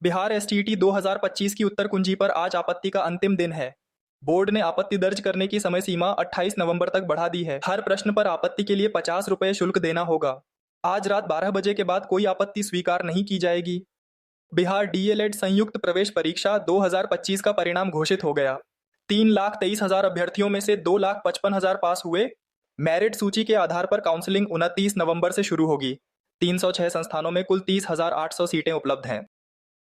Bihar STET 2025 की उत्तर कुंजी पर आज आपत्ति का अंतिम दिन है। बोर्ड ने आपत्ति दर्ज करने की समय सीमा 28 नवंबर तक बढ़ा दी है। हर प्रश्न पर आपत्ति के लिए 50 रुपये शुल्क देना होगा। आज रात 12 बजे के बाद कोई आपत्ति स्वीकार नहीं की जाएगी। बिहार डीएलएड संयुक्त प्रवेश परीक्षा 2025 का परिणाम घोषित हो गया। 3,23,000 अभ्यर्थियों में से 2,55,000 पास हुए। मेरिट सूची के आधार पर काउंसलिंग 29 नवंबर से शुरू होगी। 306 संस्थानों में कुल 30,800 सीटें उपलब्ध हैं।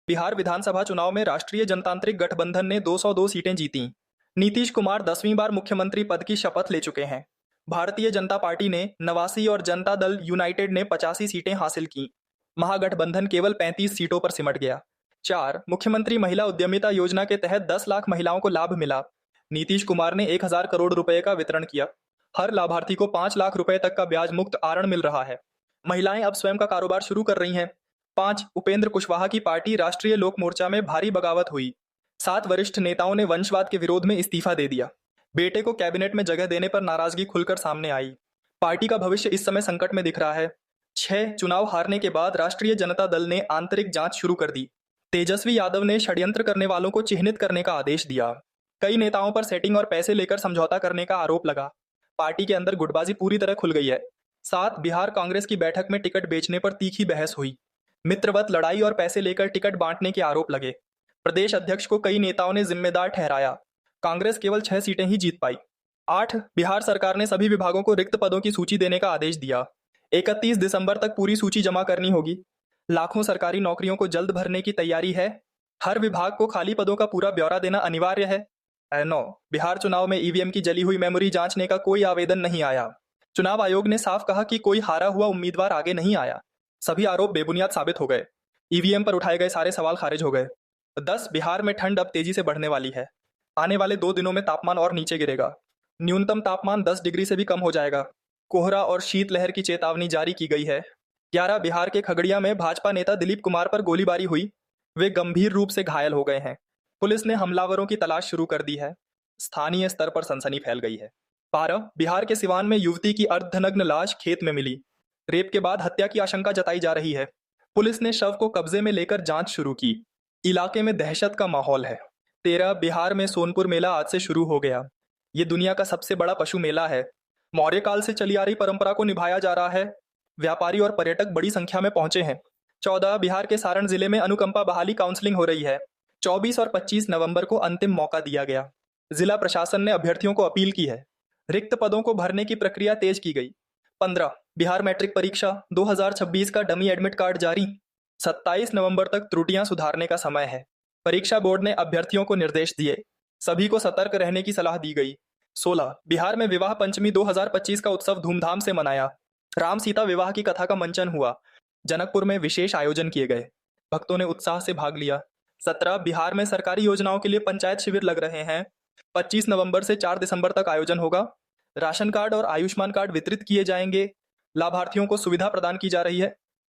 बिहार विधानसभा चुनाव में राष्ट्रीय जनतांत्रिक गठबंधन ने 202 सीटें जीतीं। नीतीश कुमार 10वीं बार मुख्यमंत्री पद की शपथ ले चुके हैं। भारतीय जनता पार्टी ने 89 और जनता दल यूनाइटेड ने 85 सीटें हासिल की। महागठबंधन केवल 35 सीटों पर सिमट गया। 4. मुख्यमंत्री महिला उद्यमिता योजना के तहत 10 लाख महिलाओं को लाभ मिला। नीतीश कुमार ने 1,000 करोड़ रुपए का वितरण किया। हर लाभार्थी को 5 लाख रुपए तक का ब्याज मुक्त आरण मिल रहा है। महिलाएं अब स्वयं का कारोबार शुरू कर रही हैं। 5. उपेंद्र कुशवाहा की पार्टी राष्ट्रीय लोक मोर्चा में भारी बगावत हुई। 7 वरिष्ठ नेताओं ने वंशवाद के विरोध में इस्तीफा दे दिया। बेटे को कैबिनेट में जगह देने पर नाराजगी खुलकर सामने आई। पार्टी का भविष्य इस समय संकट में दिख रहा है। 6. चुनाव हारने के बाद राष्ट्रीय जनता दल ने आंतरिक जांच शुरू कर दी। तेजस्वी यादव ने षड्यंत्र करने वालों को चिह्नित करने का आदेश दिया। कई नेताओं पर सेटिंग और पैसे लेकर समझौता करने का आरोप लगा। पार्टी के अंदर गुटबाजी पूरी तरह खुल गई है। 7. बिहार कांग्रेस की बैठक में टिकट बेचने पर तीखी बहस हुई। मित्रवत लड़ाई और पैसे लेकर टिकट बांटने के आरोप लगे। प्रदेश अध्यक्ष को कई नेताओं ने जिम्मेदार ठहराया। कांग्रेस केवल 6 सीटें ही जीत पाई। 8. बिहार सरकार ने सभी विभागों को रिक्त पदों की सूची देने का आदेश दिया। 31 दिसंबर तक पूरी सूची जमा करनी होगी। लाखों सरकारी नौकरियों को जल्द भरने की तैयारी है। हर विभाग को खाली पदों का पूरा ब्यौरा देना अनिवार्य है। 9. बिहार चुनाव में ईवीएम की जली हुई मेमोरी जांचने का कोई आवेदन नहीं आया। चुनाव आयोग ने साफ कहा कि कोई हारा हुआ उम्मीदवार आगे नहीं आया। सभी आरोप बेबुनियाद साबित हो गए। ईवीएम पर उठाए गए सारे सवाल खारिज हो गए। 10. बिहार में ठंड अब तेजी से बढ़ने वाली है। आने वाले 2 दिनों में तापमान और नीचे गिरेगा। न्यूनतम तापमान 10 डिग्री से भी कम हो जाएगा। कोहरा और शीतलहर की चेतावनी जारी की गई है। 11. बिहार के खगड़िया में भाजपा नेता दिलीप कुमार पर गोलीबारी हुई। वे गंभीर रूप से घायल हो गए हैं। पुलिस ने हमलावरों की तलाश शुरू कर दी है। स्थानीय स्तर पर सनसनी फैल गई है। 12. बिहार के सिवान में युवती की अर्धनग्न लाश खेत में मिली। रेप के बाद हत्या की आशंका जताई जा रही है। पुलिस ने शव को कब्जे में लेकर जांच शुरू की। इलाके में दहशत का माहौल है। 13. बिहार में सोनपुर मेला आज से शुरू हो गया। ये दुनिया का सबसे बड़ा पशु मेला है। मौर्य काल से चली आ रही परंपरा को निभाया जा रहा है। व्यापारी और पर्यटक बड़ी संख्या में पहुंचे हैं। 14. बिहार के सारण जिले में अनुकंपा बहाली काउंसलिंग हो रही है। 24 और 25 नवंबर को अंतिम मौका दिया गया। जिला प्रशासन ने अभ्यर्थियों को अपील की है। रिक्त पदों को भरने की प्रक्रिया तेज की गई। 15. बिहार मैट्रिक परीक्षा 2026 का डमी एडमिट कार्ड जारी। 27 नवंबर तक त्रुटियां सुधारने का समय है। परीक्षा बोर्ड ने अभ्यर्थियों को निर्देश दिए। सभी को सतर्क रहने की सलाह दी गई। 16. बिहार में विवाह पंचमी 2025 का उत्सव धूमधाम से मनाया। राम सीता विवाह की कथा का मंचन हुआ। जनकपुर में विशेष आयोजन किए गए। भक्तों ने उत्साह से भाग लिया। 17. बिहार में सरकारी योजनाओं के लिए पंचायत शिविर लग रहे हैं। 25 नवंबर से 4 दिसंबर तक आयोजन होगा। राशन कार्ड और आयुष्मान कार्ड वितरित किए जाएंगे। लाभार्थियों को सुविधा प्रदान की जा रही है।